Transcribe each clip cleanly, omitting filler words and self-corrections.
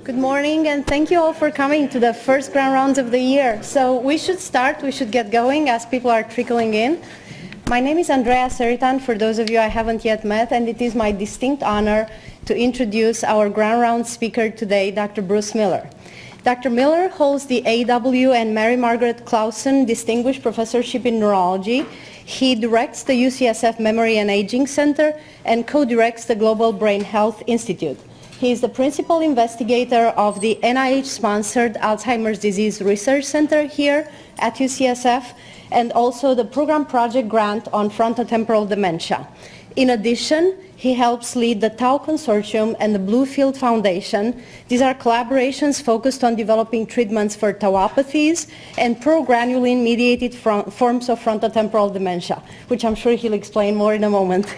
Good morning, and thank you all for coming to the first grand rounds of the year. So we should start, we should get going as people are trickling in. My name is Andrea Seritan, for those of you I haven't yet met, and it is my distinct honor to introduce our grand round speaker today, Dr. Bruce Miller. Dr. Miller holds the A.W. and Mary Margaret Clausen Distinguished Professorship in Neurology. He directs the UCSF Memory and Aging Center and co-directs the Global Brain Health Institute. He is the principal investigator of the NIH-sponsored Alzheimer's Disease Research Center here at UCSF, and also the program project grant on frontotemporal dementia. In addition, he helps lead the Tau Consortium and the Bluefield Foundation. These are collaborations focused on developing treatments for tauopathies and progranulin-mediated forms of frontotemporal dementia, which I'm sure he'll explain more in a moment.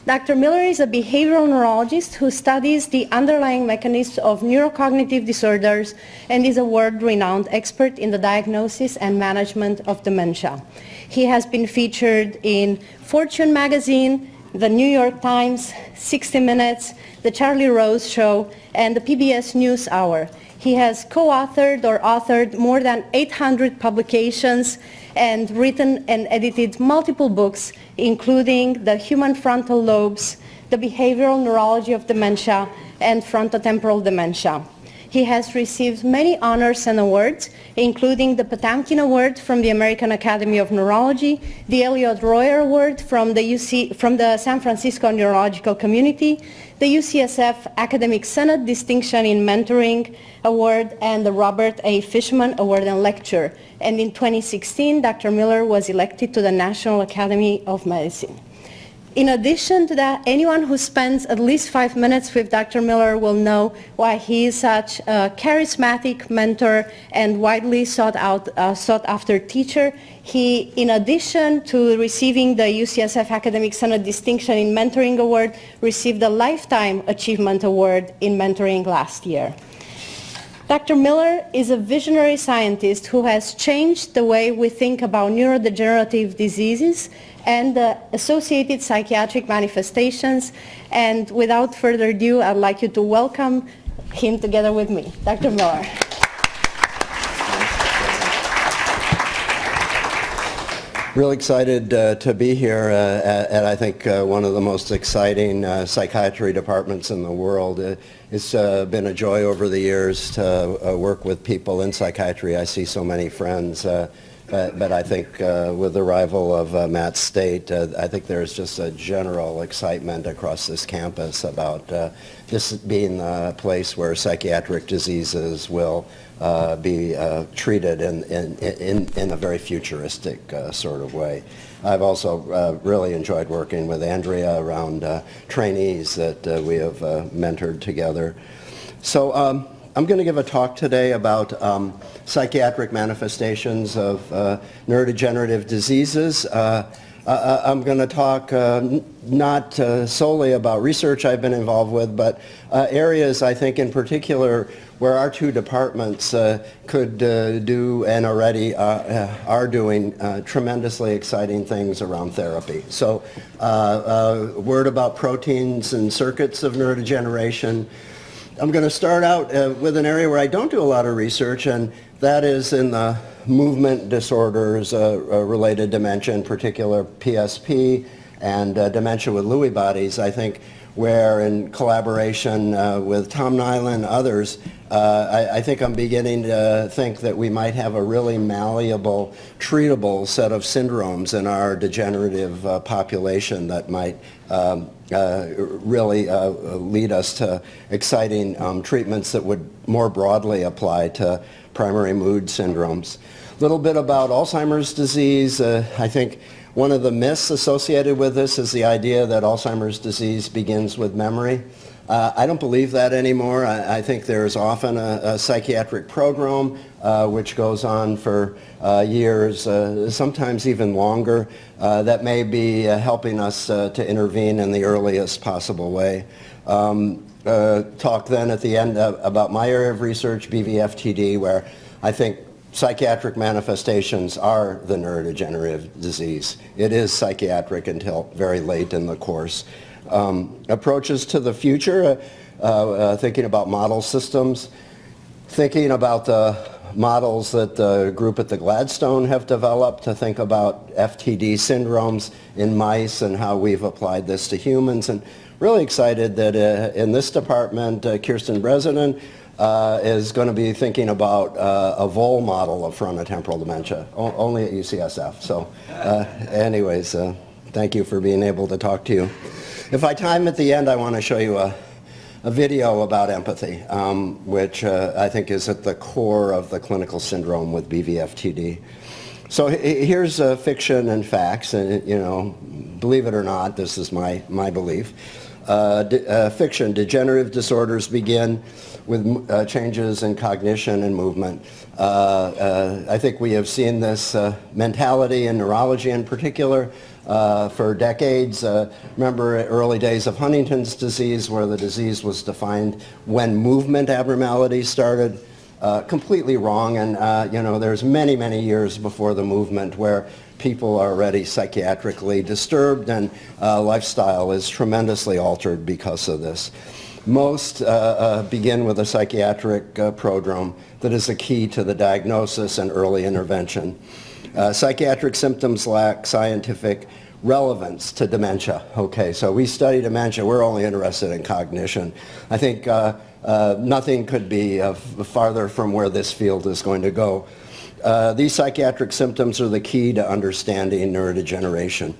Dr. Miller is a behavioral neurologist who studies the underlying mechanisms of neurocognitive disorders and is a world-renowned expert in the diagnosis and management of dementia. He has been featured in Fortune magazine, the New York Times, 60 Minutes, the Charlie Rose Show, and the PBS NewsHour. He has co-authored or authored more than 800 publications and written and edited multiple books, including The Human Frontal Lobes, The Behavioral Neurology of Dementia, and Frontotemporal Dementia. He has received many honors and awards, including the Potamkin Award from the American Academy of Neurology, the Elliott Royer Award from the San Francisco Neurological Community, the UCSF Academic Senate Distinction in Mentoring Award, and the Robert A. Fishman Award and Lecture. And in 2016, Dr. Miller was elected to the National Academy of Medicine. In addition to that, anyone who spends at least 5 minutes with Dr. Miller will know why he is such a charismatic mentor and widely sought after teacher. He, in addition to receiving the UCSF Academic Senate Distinction in Mentoring Award, received the Lifetime Achievement Award in Mentoring last year. Dr. Miller is a visionary scientist who has changed the way we think about neurodegenerative diseases and the associated psychiatric manifestations. And without further ado, I'd like you to welcome him together with me. Dr. Miller. Real excited to be here at I think one of the most exciting psychiatry departments in the world. It's been a joy over the years to work with people in psychiatry. I see so many friends, but I think with the arrival of Matt State, I think there's just a general excitement across this campus about this being a place where psychiatric diseases will be treated in a very futuristic sort of way. I've also really enjoyed working with Andrea around trainees that we have mentored together. So I'm going to give a talk today about psychiatric manifestations of neurodegenerative diseases. I'm going to talk not solely about research I've been involved with, but areas I think in particular where our two departments could do and already are doing tremendously exciting things around therapy. So a word about proteins and circuits of neurodegeneration. I'm going to start out with an area where I don't do a lot of research, and that is in the movement disorders related dementia, in particular PSP and dementia with Lewy bodies. I think where in collaboration with Tom Nyland and others, I think I'm beginning to think that we might have a really malleable, treatable set of syndromes in our degenerative population that might really lead us to exciting treatments that would more broadly apply to primary mood syndromes. A little bit about Alzheimer's disease. I think one of the myths associated with this is the idea that Alzheimer's disease begins with memory. I don't believe that anymore. I think there's often a psychiatric prodrome which goes on for years, sometimes even longer, that may be helping us to intervene in the earliest possible way. Talk then at the end about my area of research, BVFTD, where I think psychiatric manifestations are the neurodegenerative disease. It is psychiatric until very late in the course. Approaches to the future. thinking about model systems, thinking about the models that the group at the Gladstone have developed to think about FTD syndromes in mice and how we've applied this to humans. And really excited that in this department, Kirsten Bresnan is going to be thinking about a VOL model of frontotemporal dementia, only at UCSF. So anyways, thank you for being able to talk to you. If I time at the end, I want to show you a video about empathy, which I think is at the core of the clinical syndrome with BVFTD. So here's fiction and facts, and believe it or not, this is my belief. Fiction: degenerative disorders begin with changes in cognition and movement. I think we have seen this mentality in neurology in particular for decades. Remember early days of Huntington's disease, where the disease was defined when movement abnormalities started. Completely wrong, and there's many years before the movement where people are already psychiatrically disturbed, and lifestyle is tremendously altered because of this. Most begin with a psychiatric prodrome that is a key to the diagnosis and early intervention. Psychiatric symptoms lack scientific relevance to dementia. Okay, so we study dementia, we're only interested in cognition. I think nothing could be farther from where this field is going to go. These psychiatric symptoms are the key to understanding neurodegeneration.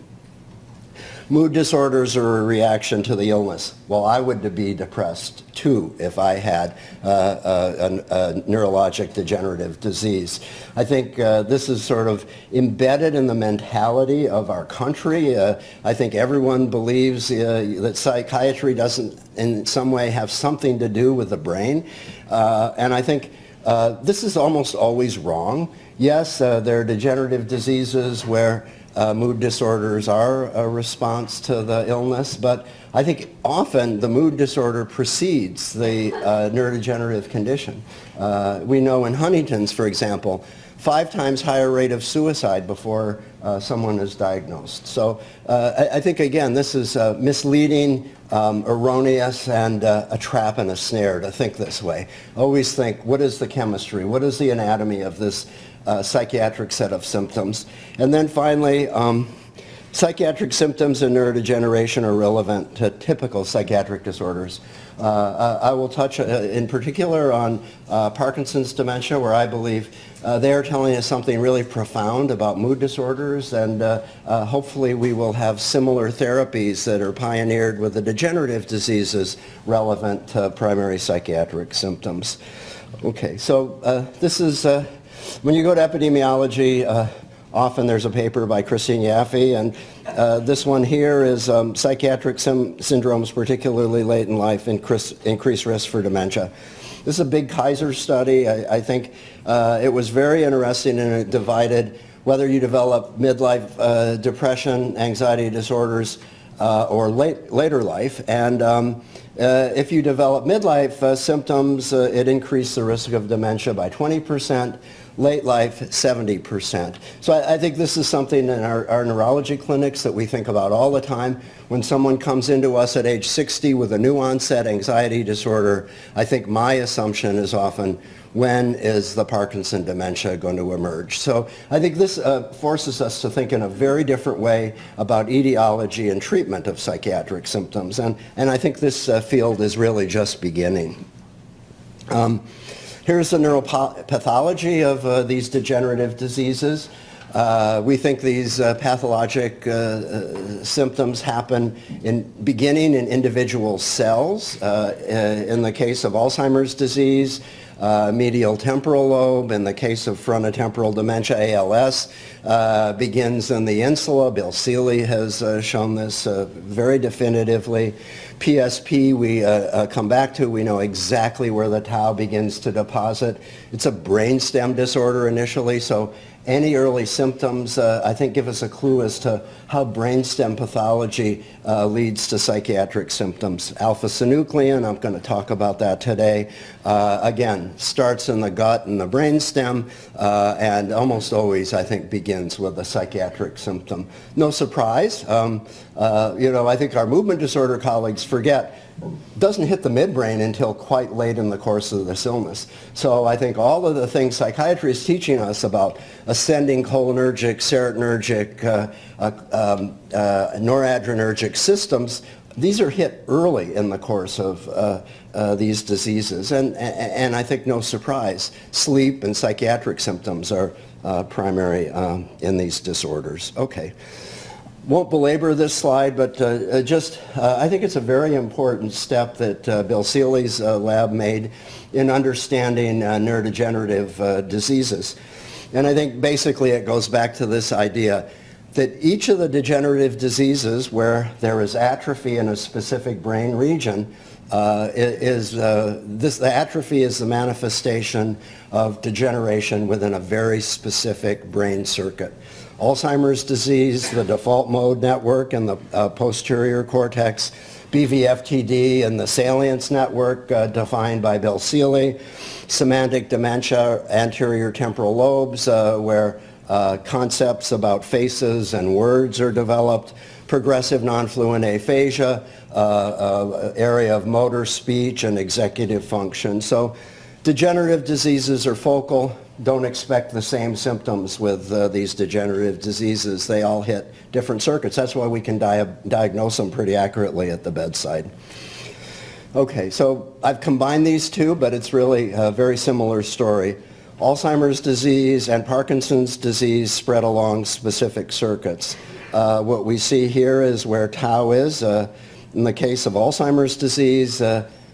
Mood disorders are a reaction to the illness. Well, I would be depressed too if I had a neurologic degenerative disease. I think this is sort of embedded in the mentality of our country. I think everyone believes that psychiatry doesn't in some way have something to do with the brain. And I think this is almost always wrong. Yes, there are degenerative diseases where mood disorders are a response to the illness, but I think often the mood disorder precedes the neurodegenerative condition. We know in Huntington's, for example, 5 times higher rate of suicide before someone is diagnosed. So I think, again, this is misleading, erroneous, and a trap and a snare to think this way. Always think, what is the chemistry? What is the anatomy of this psychiatric set of symptoms? And then finally, psychiatric symptoms and neurodegeneration are relevant to typical psychiatric disorders. I will touch in particular on Parkinson's dementia, where I believe they are telling us something really profound about mood disorders, and hopefully we will have similar therapies that are pioneered with the degenerative diseases relevant to primary psychiatric symptoms. Okay, so this is when you go to epidemiology, often there's a paper by Christine Yaffe, and this one here is psychiatric syndromes, particularly late in life, increased risk for dementia. This is a big Kaiser study. I think it was very interesting, and it divided whether you develop midlife depression, anxiety disorders, or later life. And if you develop midlife symptoms, it increased the risk of dementia by 20%. Late life, 70%. So I think this is something in our neurology clinics that we think about all the time. When someone comes into us at age 60 with a new onset anxiety disorder, I think my assumption is often, when is the Parkinson dementia going to emerge? So I think this forces us to think in a very different way about etiology and treatment of psychiatric symptoms. And I think this field is really just beginning. Here's the neuropathology of these degenerative diseases. We think these pathologic symptoms happen beginning in individual cells. In the case of Alzheimer's disease, medial temporal lobe. In the case of frontotemporal dementia, ALS, begins in the insula. Bill Seeley has shown this very definitively. PSP, we come back to. We know exactly where the tau begins to deposit. It's a brainstem disorder initially, so any early symptoms, I think, give us a clue as to how brainstem pathology leads to psychiatric symptoms. Alpha-synuclein, I'm going to talk about that today. Again, starts in the gut and the brainstem, and almost always, I think, begins with a psychiatric symptom. No surprise. I think our movement disorder colleagues forget doesn't hit the midbrain until quite late in the course of this illness. So I think all of the things psychiatry is teaching us about ascending cholinergic, serotonergic, noradrenergic systems, these are hit early in the course of these diseases. And I think no surprise, sleep and psychiatric symptoms are primary in these disorders. Okay. Won't belabor this slide, but I think it's a very important step that Bill Seeley's lab made in understanding neurodegenerative diseases. And I think basically it goes back to this idea that each of the degenerative diseases where there is atrophy in a specific brain region the atrophy is the manifestation of degeneration within a very specific brain circuit. Alzheimer's disease, the default mode network in the posterior cortex, BVFTD and the salience network defined by Bill Seeley, semantic dementia, anterior temporal lobes where concepts about faces and words are developed, progressive non-fluent aphasia, area of motor speech and executive function. So degenerative diseases are focal. Don't expect the same symptoms with these degenerative diseases. They all hit different circuits. That's why we can diagnose them pretty accurately at the bedside. Okay, so I've combined these two, but it's really a very similar story. Alzheimer's disease and Parkinson's disease spread along specific circuits. What we see here is where tau is. In the case of Alzheimer's disease,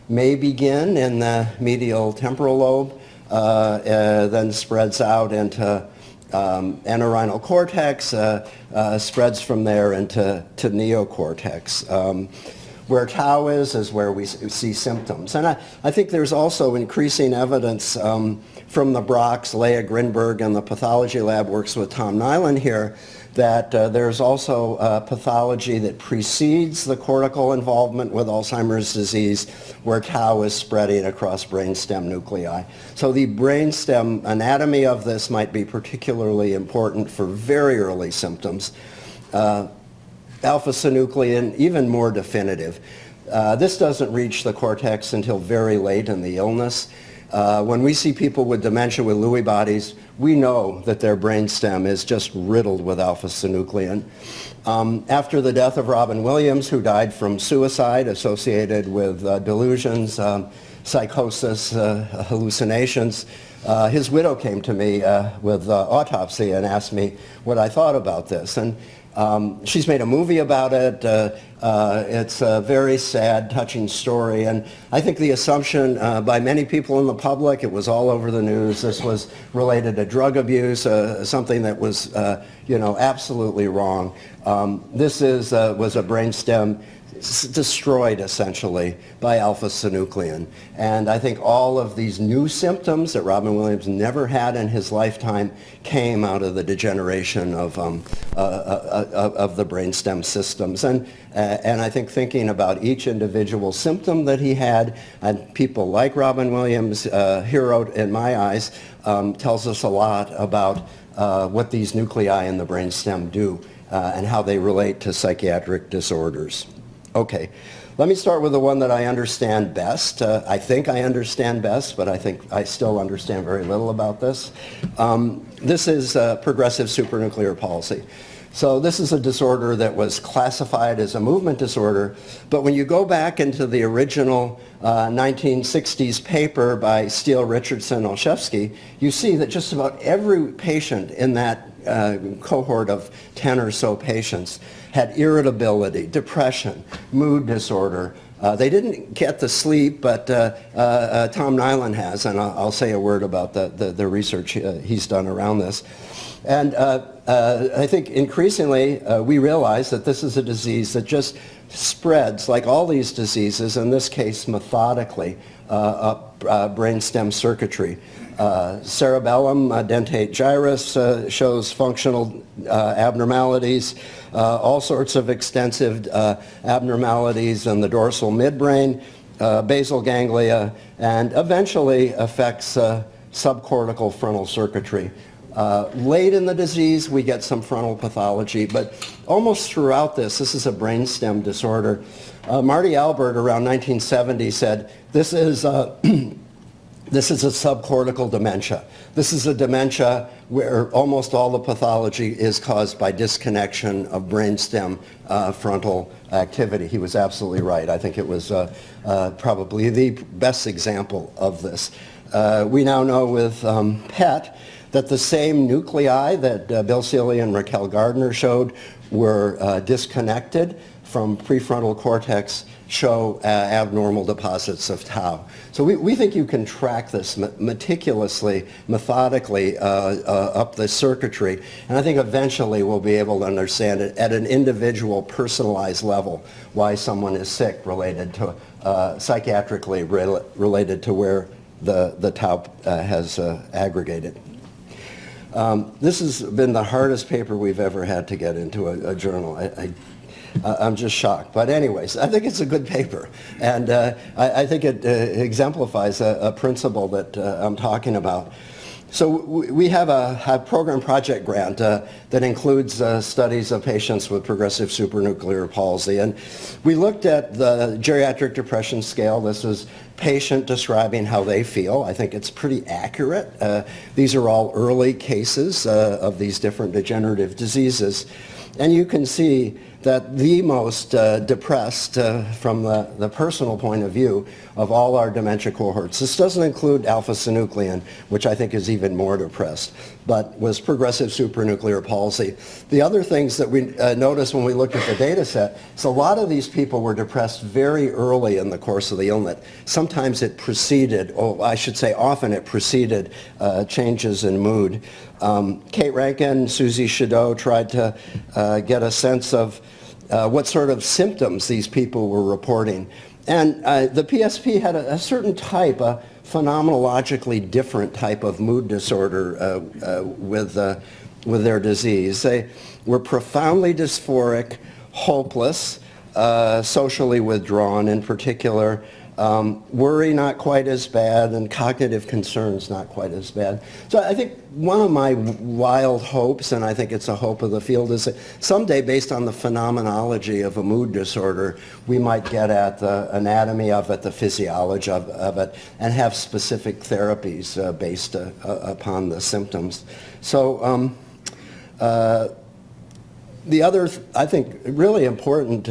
may begin in the medial temporal lobe, then spreads out into entorhinal cortex, spreads from there into neocortex. Where tau is where we see symptoms. And I think there's also increasing evidence from the Brox, Leah Grinberg, and the pathology lab works with Tom Nyland here, that there's also pathology that precedes the cortical involvement with Alzheimer's disease, where tau is spreading across brainstem nuclei. So the brainstem anatomy of this might be particularly important for very early symptoms. Alpha-synuclein, even more definitive. This doesn't reach the cortex until very late in the illness. When we see people with dementia with Lewy bodies, we know that their brainstem is just riddled with alpha-synuclein. After the death of Robin Williams, who died from suicide associated with delusions, psychosis, hallucinations, his widow came to me with autopsy and asked me what I thought about this. And she's made a movie about it. It's a very sad, touching story. And I think the assumption by many people in the public, it was all over the news, this was related to drug abuse, something that was, absolutely wrong. This was a brainstem destroyed essentially by alpha-synuclein. And I think all of these new symptoms that Robin Williams never had in his lifetime came out of the degeneration of the brainstem systems. And I think thinking about each individual symptom that he had, and people like Robin Williams, hero in my eyes, tells us a lot about what these nuclei in the brainstem do and how they relate to psychiatric disorders. Okay, let me start with the one that I understand best. I think I understand best, but I think I still understand very little about this. This is progressive supranuclear palsy. So this is a disorder that was classified as a movement disorder, but when you go back into the original 1960s paper by Steele, Richardson, Olszewski, you see that just about every patient in that cohort of 10 or so patients had irritability, depression, mood disorder. They didn't get the sleep, but Tom Nyland has, and I'll say a word about the research he's done around this. And I think increasingly we realize that this is a disease that just spreads, like all these diseases, in this case methodically, up brainstem circuitry. Cerebellum, dentate gyrus shows functional abnormalities, all sorts of extensive abnormalities in the dorsal midbrain, basal ganglia, and eventually affects subcortical frontal circuitry. Late in the disease, we get some frontal pathology, but almost throughout this is a brainstem disorder. Marty Albert, around 1970, said, this is a subcortical dementia. This is a dementia where almost all the pathology is caused by disconnection of brainstem frontal activity. He was absolutely right. I think it was probably the best example of this. We now know with PET that the same nuclei that Bill Seeley and Raquel Gardner showed were disconnected from prefrontal cortex show abnormal deposits of tau. So we think you can track this meticulously, methodically up the circuitry, and I think eventually we'll be able to understand it at an individual, personalized level why someone is sick related to, psychiatrically related to where the tau has aggregated. This has been the hardest paper we've ever had to get into a journal. I'm just shocked. But anyways, I think it's a good paper. And I think it exemplifies a principle that I'm talking about. So we have a program project grant that includes studies of patients with progressive supranuclear palsy. And we looked at the geriatric depression scale. This is patient describing how they feel. I think it's pretty accurate. These are all early cases of these different degenerative diseases. And you can see that the most depressed from the personal point of view of all our dementia cohorts, this doesn't include alpha-synuclein, which I think is even more depressed, but was progressive supranuclear palsy. The other things that we noticed when we looked at the data set is a lot of these people were depressed very early in the course of the illness. Sometimes it preceded, or I should say often it preceded changes in mood. Kate Rankin, Susie Chadeau tried to get a sense of what sort of symptoms these people were reporting. And the PSP had a certain type, a phenomenologically different type of mood disorder with their disease. They were profoundly dysphoric, hopeless, socially withdrawn in particular, worry not quite as bad, and cognitive concerns not quite as bad. So I think one of my wild hopes, and I think it's a hope of the field, is that someday, based on the phenomenology of a mood disorder, we might get at the anatomy of it, the physiology of it, and have specific therapies based upon the symptoms. So the other, I think, really important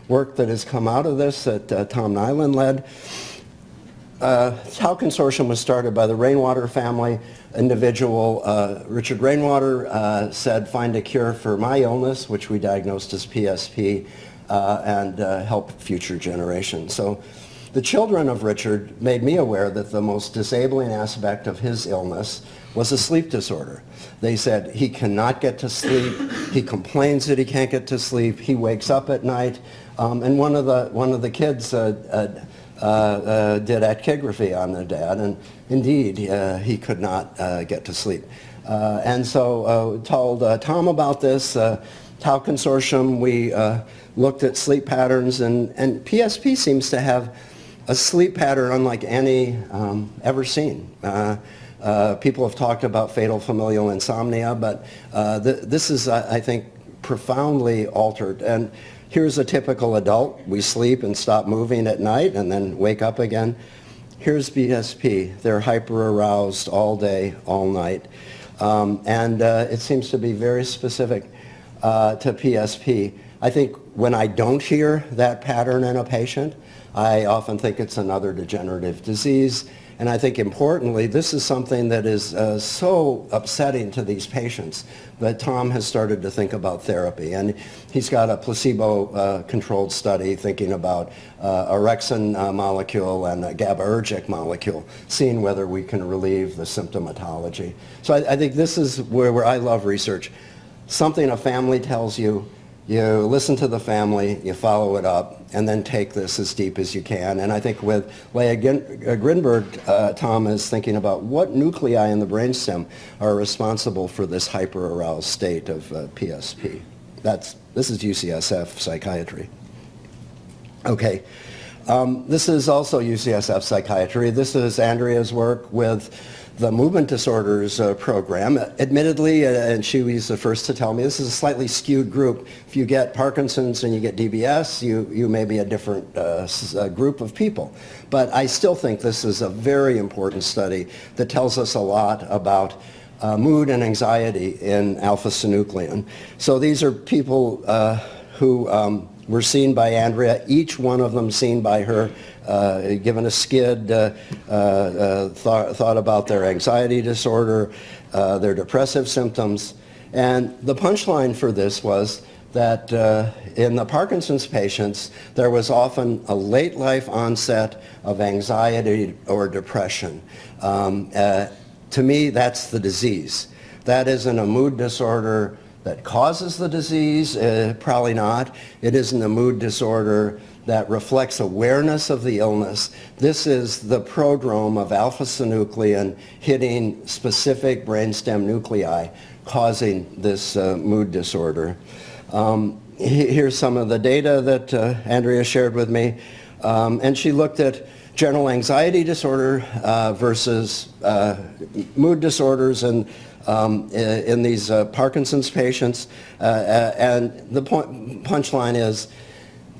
work that has come out of this that Tom Nyland led, Tau Consortium was started by the Rainwater family individual. Richard Rainwater said, find a cure for my illness, which we diagnosed as PSP, and help future generations. So the children of Richard made me aware that the most disabling aspect of his illness was a sleep disorder. They said he cannot get to sleep, he complains that he can't get to sleep, he wakes up at night, and one of the kids did actigraphy on the dad, and indeed he could not get to sleep. And so told Tom about this, Tau Consortium, we looked at sleep patterns, and PSP seems to have a sleep pattern unlike any ever seen. People have talked about fatal familial insomnia, but this is, I think, profoundly altered. And here's a typical adult. We sleep and stop moving at night and then wake up again. Here's PSP. They're hyper-aroused all day, all night. And it seems to be very specific to PSP. I think when I don't hear that pattern in a patient, I often think it's another degenerative disease. And I think importantly, this is something that is so upsetting to these patients that Tom has started to think about therapy. And he's got a placebo-controlled study thinking about orexin molecule and a GABAergic molecule, seeing whether we can relieve the symptomatology. So I think this is where I love research. Something a family tells you, you listen to the family, you follow it up, and then take this as deep as you can. And I think with Leah Grinberg, Tom is thinking about what nuclei in the brainstem are responsible for this hyper-aroused state of PSP. This is UCSF Psychiatry. Okay. This is also UCSF Psychiatry. This is Andrea's work with the movement disorders program. Admittedly, and she was the first to tell me, this is a slightly skewed group. If you get Parkinson's and you get DBS, you may be a different group of people. But I still think this is a very important study that tells us a lot about mood and anxiety in alpha-synuclein. So these are people who were seen by Andrea, each one of them seen by her, given a skid, thought about their anxiety disorder, their depressive symptoms. And the punchline for this was that in the Parkinson's patients, there was often a late life onset of anxiety or depression. To me, that's the disease. That isn't a mood disorder that causes the disease, probably not. It isn't a mood disorder that reflects awareness of the illness. This is the prodrome of alpha-synuclein hitting specific brainstem nuclei, causing this mood disorder. Here's some of the data that Andrea shared with me. And she looked at general anxiety disorder versus mood disorders and in these Parkinson's patients. And the punchline is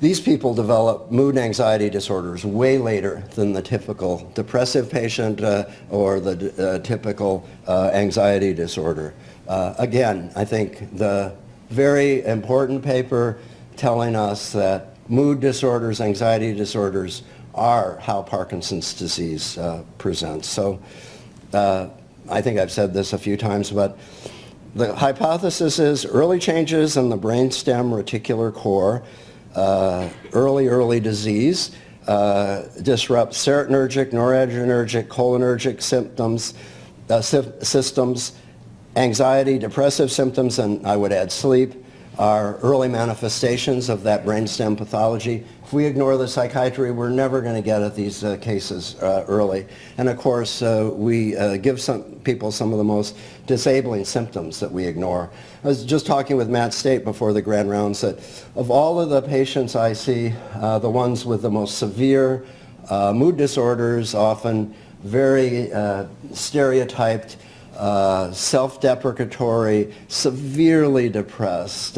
these people develop mood and anxiety disorders way later than the typical depressive patient or the typical anxiety disorder. Again, I think the very important paper telling us that mood disorders, anxiety disorders are how Parkinson's disease presents. So I think I've said this a few times, but the hypothesis is early changes in the brainstem reticular core, early disease, disrupts serotonergic, noradrenergic, cholinergic systems, anxiety, depressive symptoms, and I would add sleep, are early manifestations of that brainstem pathology. If we ignore the psychiatry, we're never going to get at these cases early. And of course, we give some people some of the most disabling symptoms that we ignore. I was just talking with Matt State before the grand rounds that of all of the patients I see, the ones with the most severe mood disorders, often very stereotyped, self-deprecatory, severely depressed,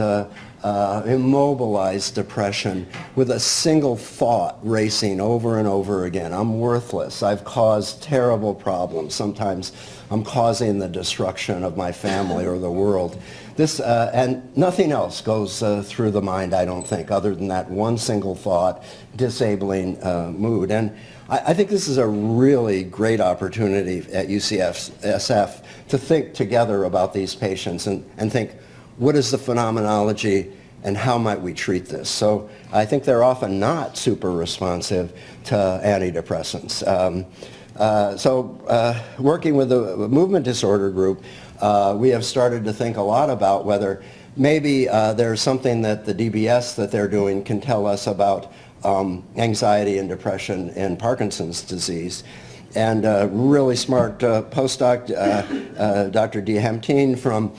immobilized depression with a single thought racing over and over again. I'm worthless. I've caused terrible problems. Sometimes I'm causing the destruction of my family or the world. This, and nothing else goes through the mind, I don't think, other than that one single thought, disabling mood. And I think this is a really great opportunity at UCSF to think together about these patients and think, what is the phenomenology and how might we treat this? So I think they're often not super responsive to antidepressants. Working with the movement disorder group, we have started to think a lot about whether maybe there's something that the DBS that they're doing can tell us about anxiety and depression in Parkinson's disease. And really smart postdoc, Dr. Dihamtin from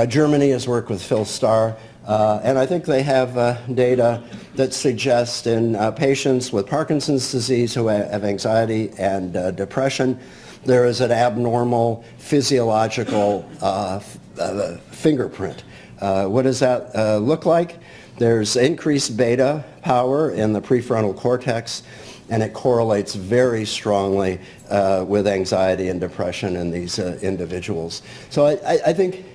Germany has worked with Phil Starr. And I think they have data that suggests in patients with Parkinson's disease who have anxiety and depression, there is an abnormal physiological fingerprint. What does that look like? There's increased beta power in the prefrontal cortex, and it correlates very strongly with anxiety and depression in these individuals. So I think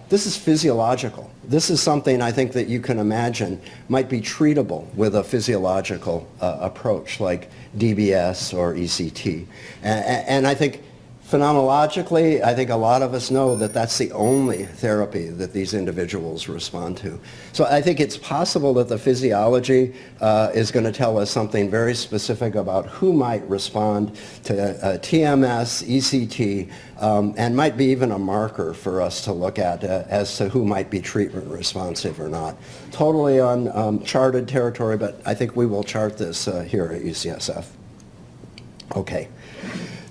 this is physiological. This is something I think that you can imagine might be treatable with a physiological approach like DBS or ECT. And I think phenomenologically, I think a lot of us know that that's the only therapy that these individuals respond to. So I think it's possible that the physiology is going to tell us something very specific about who might respond to TMS, ECT, and might be even a marker for us to look at as to who might be treatment responsive or not. Totally uncharted territory, but I think we will chart this here at UCSF. Okay.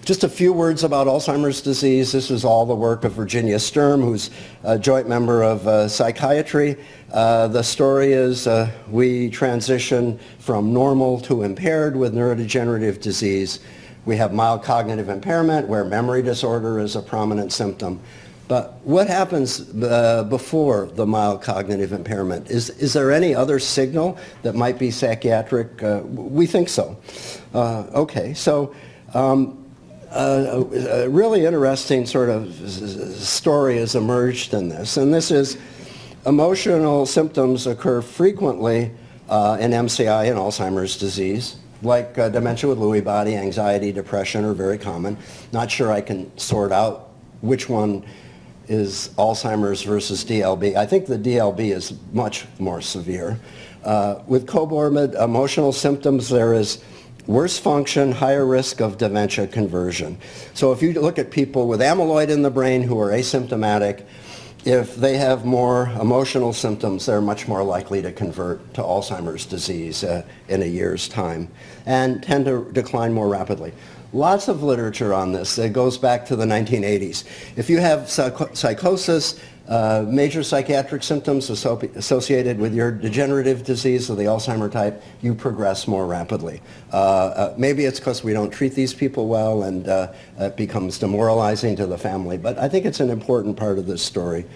Just a few words about Alzheimer's disease. This was all the work of Virginia Sturm, who's a joint member of Psychiatry. The story is we transition from normal to impaired with neurodegenerative disease. We have mild cognitive impairment where memory disorder is a prominent symptom. But what happens before the mild cognitive impairment? Is there any other signal that might be psychiatric? We think so. Okay, so a really interesting sort of story has emerged in this, and this is emotional symptoms occur frequently in MCI and Alzheimer's disease. Like dementia with Lewy body, anxiety, depression are very common. Not sure I can sort out which one is Alzheimer's versus DLB. I think the DLB is much more severe. With comorbid emotional symptoms, there is worse function, higher risk of dementia conversion. So if you look at people with amyloid in the brain who are asymptomatic, if they have more emotional symptoms, they're much more likely to convert to Alzheimer's disease in a year's time and tend to decline more rapidly. Lots of literature on this. It goes back to the 1980s. If you have psychosis, major psychiatric symptoms associated with your degenerative disease of the Alzheimer type, you progress more rapidly. Maybe it's because we don't treat these people well and it becomes demoralizing to the family, but I think it's an important part of this story.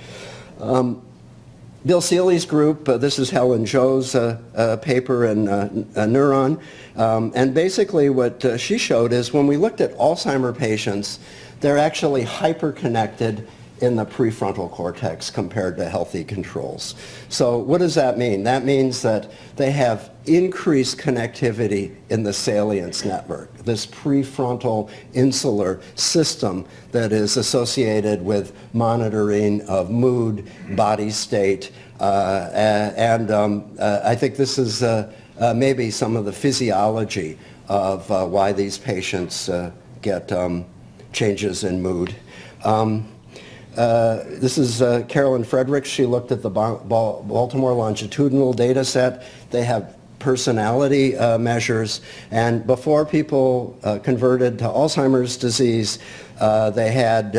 Bill Seeley's group, this is Helen Zhou's paper in Neuron, and basically what she showed is when we looked at Alzheimer patients, they're actually hyperconnected in the prefrontal cortex compared to healthy controls. So what does that mean? That means that they have increased connectivity in the salience network, this prefrontal insular system that is associated with monitoring of mood, body state, and I think this is maybe some of the physiology of why these patients get changes in mood. This is Carolyn Fredericks. She looked at the Baltimore longitudinal data set. They have personality measures, and before people converted to Alzheimer's disease, they had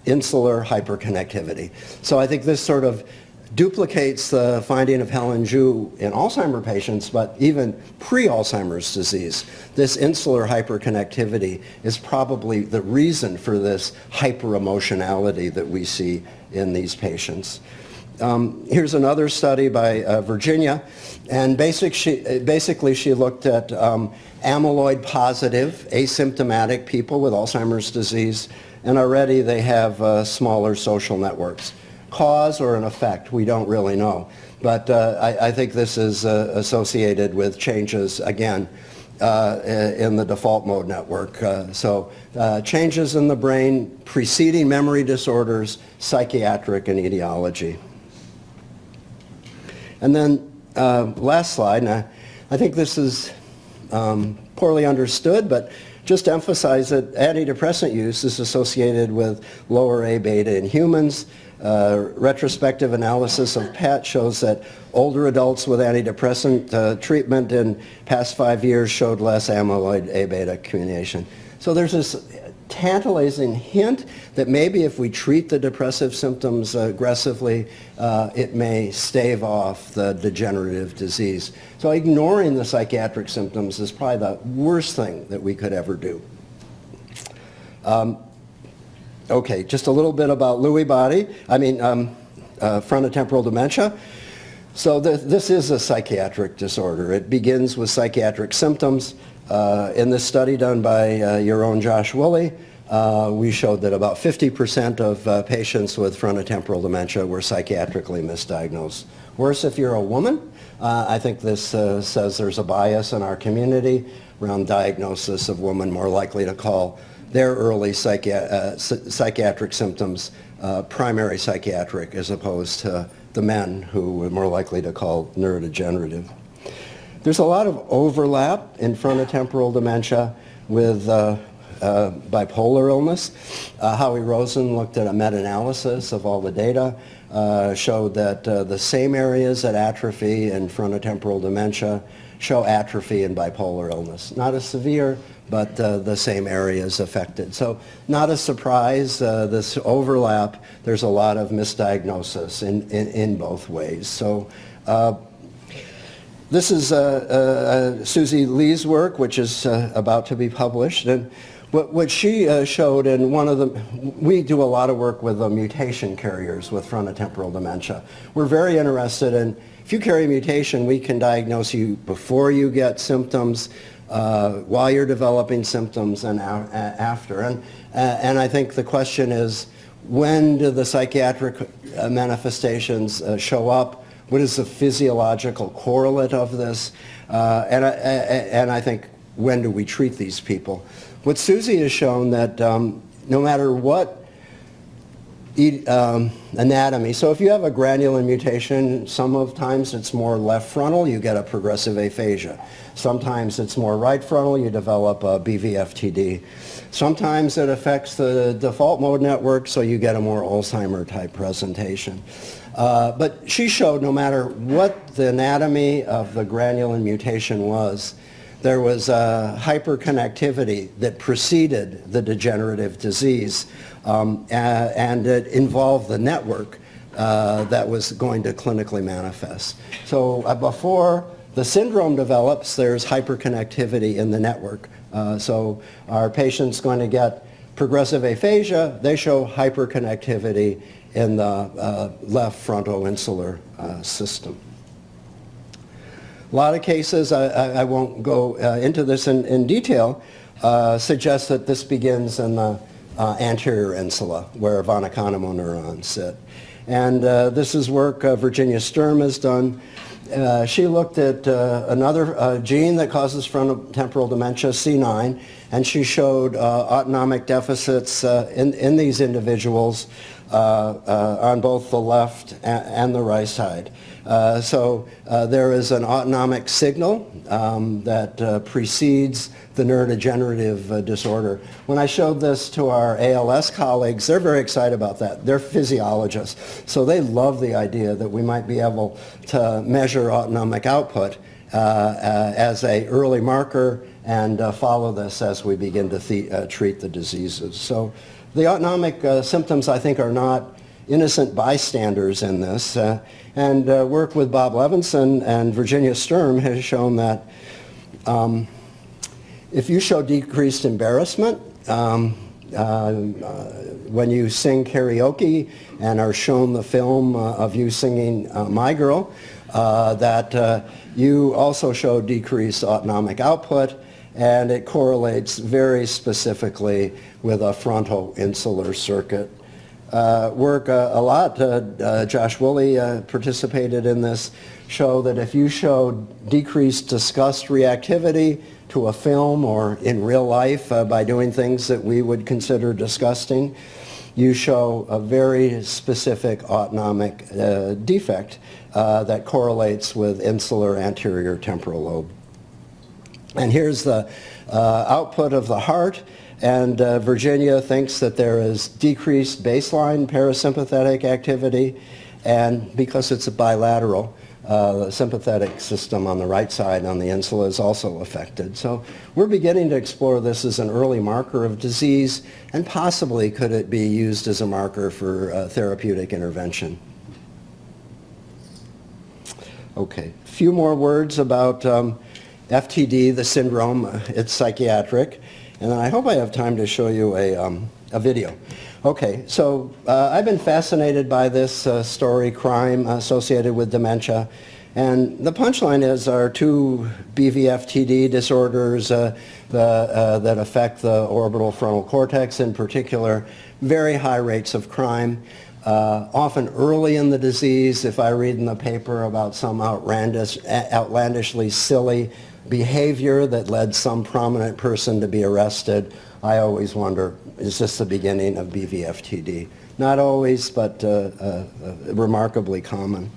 insular hyperconnectivity. So I think this sort of duplicates the finding of Helen Zhou in Alzheimer patients, but even pre-Alzheimer's disease, this insular hyperconnectivity is probably the reason for this hyperemotionality that we see in these patients. Here's another study by Virginia, and basically she looked at amyloid positive, asymptomatic people with Alzheimer's disease, and already they have smaller social networks. Cause or an effect, we don't really know. But I think this is associated with changes, again, in the default mode network. So changes in the brain preceding memory disorders, psychiatric, and etiology. And then last slide, and I think this is poorly understood, but just to emphasize that antidepressant use is associated with lower A beta in humans. Retrospective analysis of PET shows that older adults with antidepressant treatment in past 5 years showed less amyloid A beta accumulation. So there's this tantalizing hint that maybe if we treat the depressive symptoms aggressively, it may stave off the degenerative disease. So ignoring the psychiatric symptoms is probably the worst thing that we could ever do. Okay, just a little bit about Lewy body, frontotemporal dementia. So this is a psychiatric disorder. It begins with psychiatric symptoms. In this study done by your own Josh Woolley, we showed that about 50% of patients with frontotemporal dementia were psychiatrically misdiagnosed. Worse if you're a woman. I think this says there's a bias in our community around diagnosis of women more likely to call their early psychiatric symptoms primary psychiatric as opposed to the men who were more likely to call neurodegenerative. There's a lot of overlap in frontotemporal dementia with bipolar illness. Howie Rosen looked at a meta-analysis of all the data, showed that the same areas that atrophy in frontotemporal dementia show atrophy in bipolar illness. Not as severe, but the same areas affected. So not a surprise, this overlap, there's a lot of misdiagnosis in both ways. So This is Susie Lee's work, which is about to be published. And what she showed in one of the, we do a lot of work with mutation carriers with frontotemporal dementia. We're very interested in, if you carry a mutation, we can diagnose you before you get symptoms, while you're developing symptoms, and after. And I think the question is, when do the psychiatric manifestations show up? What is the physiological correlate of this? And I think, when do we treat these people? What Susie has shown that no matter what anatomy, so if you have a granulin mutation, sometimes it's more left frontal, you get a progressive aphasia. Sometimes it's more right frontal, you develop a BVFTD. Sometimes it affects the default mode network, so you get a more Alzheimer type presentation. But she showed no matter what the anatomy of the granulin mutation was, there was a hyperconnectivity that preceded the degenerative disease, and it involved the network that was going to clinically manifest. So before the syndrome develops, there's hyperconnectivity in the network. So our patient's going to get progressive aphasia, they show hyperconnectivity in the left frontoinsular system. A lot of cases, I won't go into this in detail, suggest that this begins in the anterior insula, where von Economo neurons sit. And this is work Virginia Sturm has done. She looked at another gene that causes frontotemporal dementia, C9, and she showed autonomic deficits in these individuals on both the left and the right side. So there is an autonomic signal that precedes the neurodegenerative disorder. When I showed this to our ALS colleagues, they're very excited about that. They're physiologists, so they love the idea that we might be able to measure autonomic output as an early marker and follow this as we begin to treat the diseases. So the autonomic symptoms, I think, are not innocent bystanders in this. And work with Bob Levinson and Virginia Sturm has shown that if you show decreased embarrassment when you sing karaoke and are shown the film of you singing My Girl, that you also show decreased autonomic output, and it correlates very specifically with a frontoinsular circuit. Work a lot, Josh Woolley participated in this, show that if you show decreased disgust reactivity to a film or in real life by doing things that we would consider disgusting, you show a very specific autonomic defect that correlates with insular anterior temporal lobe. And here's the output of the heart. And Virginia thinks that there is decreased baseline parasympathetic activity, and because it's a bilateral, the sympathetic system on the right side on the insula is also affected. So we're beginning to explore this as an early marker of disease, and possibly could it be used as a marker for therapeutic intervention. Okay, a few more words about FTD, the syndrome. It's psychiatric. And then I hope I have time to show you a video. Okay, so I've been fascinated by this story, crime associated with dementia. And the punchline is our two BVFTD disorders that affect the orbital frontal cortex in particular, very high rates of crime. Often early in the disease, if I read in the paper about some outlandishly silly behavior that led some prominent person to be arrested, I always wonder, is this the beginning of BVFTD? Not always, but remarkably common.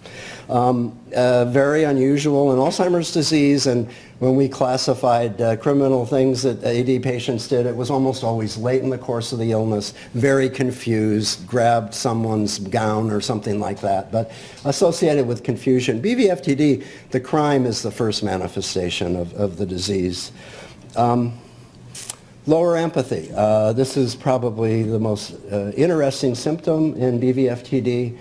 Very unusual in Alzheimer's disease, and when we classified criminal things that AD patients did, it was almost always late in the course of the illness, very confused, grabbed someone's gown or something like that, but associated with confusion. BVFTD, the crime, is the first manifestation of the disease. Lower empathy. This is probably the most interesting symptom in BVFTD.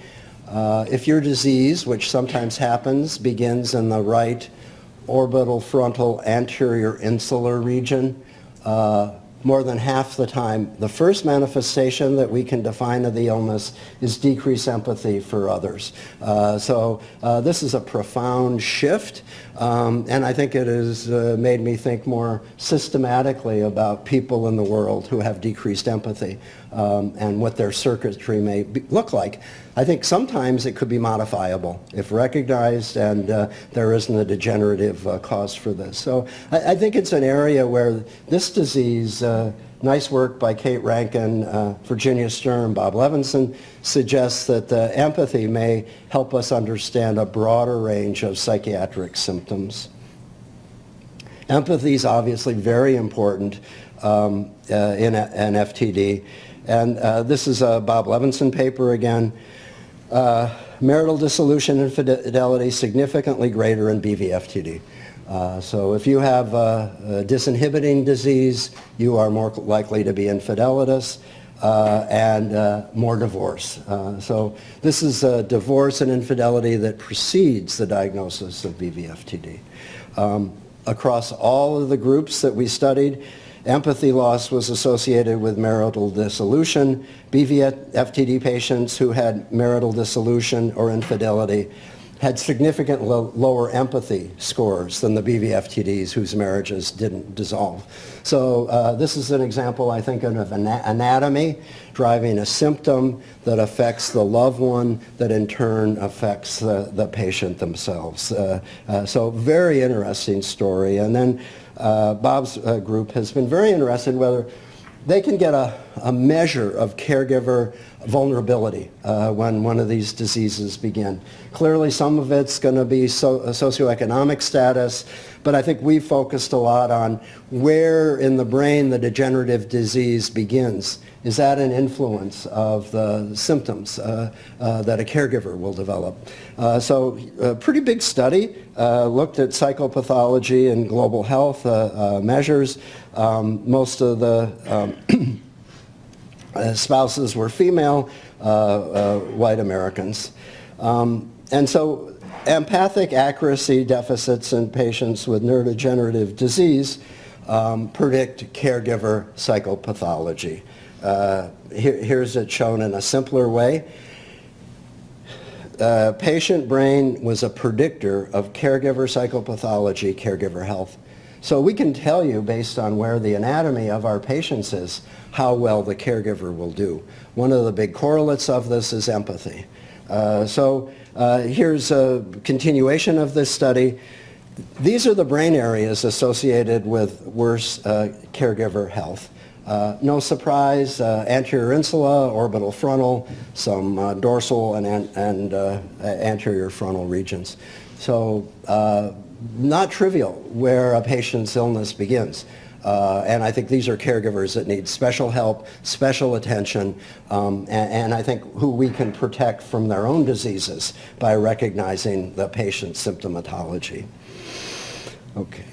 If your disease, which sometimes happens, begins in the right orbital frontal anterior insular region. More than half the time, the first manifestation that we can define of the illness is decreased empathy for others. So this is a profound shift, and I think it has made me think more systematically about people in the world who have decreased empathy and what their circuitry may look like. I think sometimes it could be modifiable if recognized and there isn't a degenerative cause for this. So I think it's an area where this disease, nice work by Kate Rankin, Virginia Sturm, Bob Levinson, suggests that empathy may help us understand a broader range of psychiatric symptoms. Empathy is obviously very important in an FTD. And this is a Bob Levinson paper again. Marital dissolution and infidelity significantly greater in BVFTD. So if you have a disinhibiting disease, you are more likely to be infidelitous and more divorce. So this is a divorce and infidelity that precedes the diagnosis of BVFTD. Across all of the groups that we studied, empathy loss was associated with marital dissolution. BVFTD patients who had marital dissolution or infidelity had significant lower empathy scores than the BVFTDs whose marriages didn't dissolve. So this is an example, I think, of anatomy driving a symptom that affects the loved one that in turn affects the patient themselves. So very interesting story. And then Bob's group has been very interested whether they can get a measure of caregiver vulnerability when one of these diseases begin. Clearly some of it's going to be socioeconomic status, but I think we focused a lot on where in the brain the degenerative disease begins. Is that an influence of the symptoms that a caregiver will develop? So a pretty big study looked at psychopathology and global health measures. Most of the spouses were female, white Americans. And so empathic accuracy deficits in patients with neurodegenerative disease predict caregiver psychopathology. Here's it shown in a simpler way. Patient brain was a predictor of caregiver psychopathology, caregiver health. So we can tell you, based on where the anatomy of our patients is, how well the caregiver will do. One of the big correlates of this is empathy. Here's a continuation of this study. These are the brain areas associated with worse caregiver health. No surprise, anterior insula, orbital frontal, some dorsal and anterior frontal regions. So not trivial where a patient's illness begins. And I think these are caregivers that need special help, special attention, and I think who we can protect from their own diseases by recognizing the patient's symptomatology. Okay.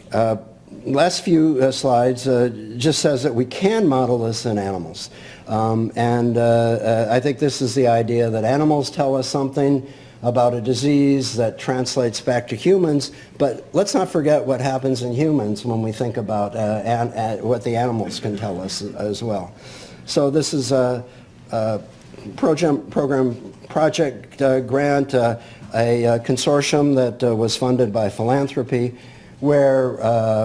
Last few slides just says that we can model this in animals. I think this is the idea that animals tell us something about a disease that translates back to humans, but let's not forget what happens in humans when we think about what the animals can tell us as well. So this is a project grant, a consortium that was funded by philanthropy, where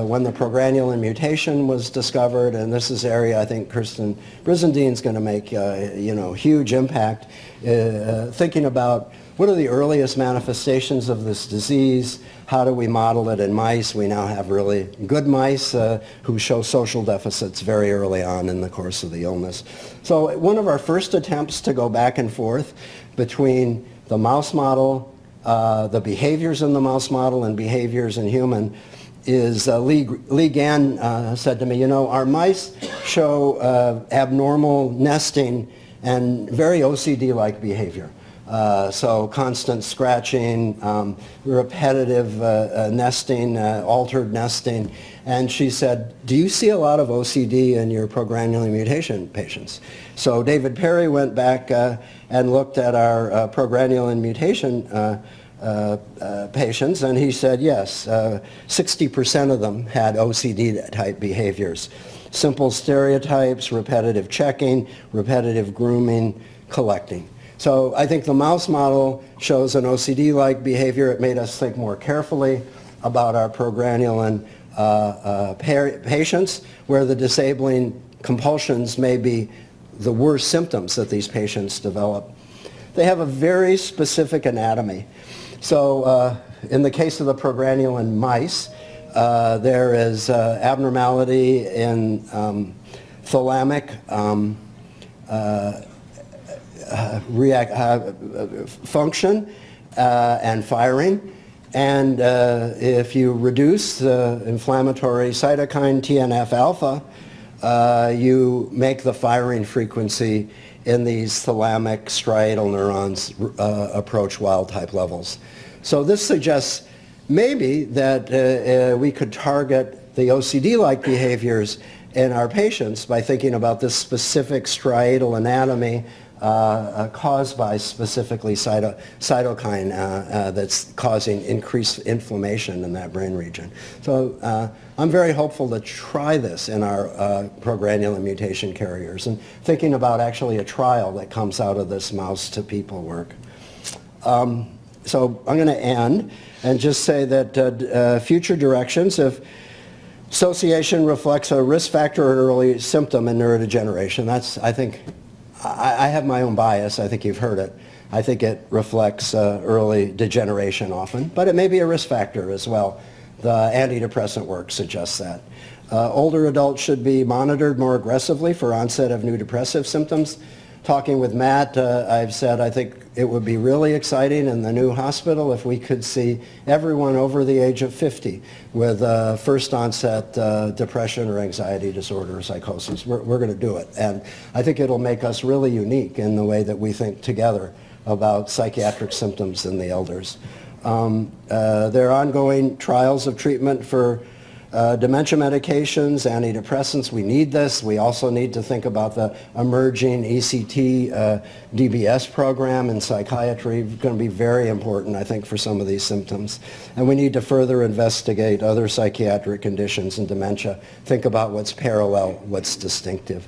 when the progranulin mutation was discovered, and this is area I think Kirsten Brisendine's going to make huge impact, thinking about what are the earliest manifestations of this disease, how do we model it in mice. We now have really good mice who show social deficits very early on in the course of the illness. So one of our first attempts to go back and forth between the mouse model, the behaviors in the mouse model and behaviors in human is Lee Gann said to me, our mice show abnormal nesting and very OCD-like behavior. So constant scratching, repetitive nesting, altered nesting. And she said, do you see a lot of OCD in your progranulin mutation patients? So David Perry went back and looked at our progranulin mutation patients, and he said yes, 60% of them had OCD-type behaviors. Simple stereotypes, repetitive checking, repetitive grooming, collecting. So I think the mouse model shows an OCD-like behavior. It made us think more carefully about our progranulin patients, where the disabling compulsions may be the worst symptoms that these patients develop. They have a very specific anatomy. So in the case of the progranulin mice, there is abnormality in thalamic function and firing. And if you reduce the inflammatory cytokine TNF-alpha, you make the firing frequency in these thalamic striatal neurons approach wild-type levels. So this suggests maybe that we could target the OCD-like behaviors in our patients by thinking about this specific striatal anatomy caused by specifically cytokine that's causing increased inflammation in that brain region. So I'm very hopeful to try this in our progranulin mutation carriers and thinking about actually a trial that comes out of this mouse to people work. So I'm going to end and just say that future directions, if association reflects a risk factor or an early symptom in neurodegeneration, that's, I think, I have my own bias. I think you've heard it. I think it reflects early degeneration often, but it may be a risk factor as well. The antidepressant work suggests that. Older adults should be monitored more aggressively for onset of new depressive symptoms. Talking with Matt, I've said I think it would be really exciting in the new hospital if we could see everyone over the age of 50 with first onset depression or anxiety disorder or psychosis. We're going to do it. And I think it'll make us really unique in the way that we think together about psychiatric symptoms in the elders. There are ongoing trials of treatment for dementia medications, antidepressants. We need this. We also need to think about the emerging ECT DBS program in psychiatry. It's going to be very important, I think, for some of these symptoms. And we need to further investigate other psychiatric conditions in dementia. Think about what's parallel, what's distinctive.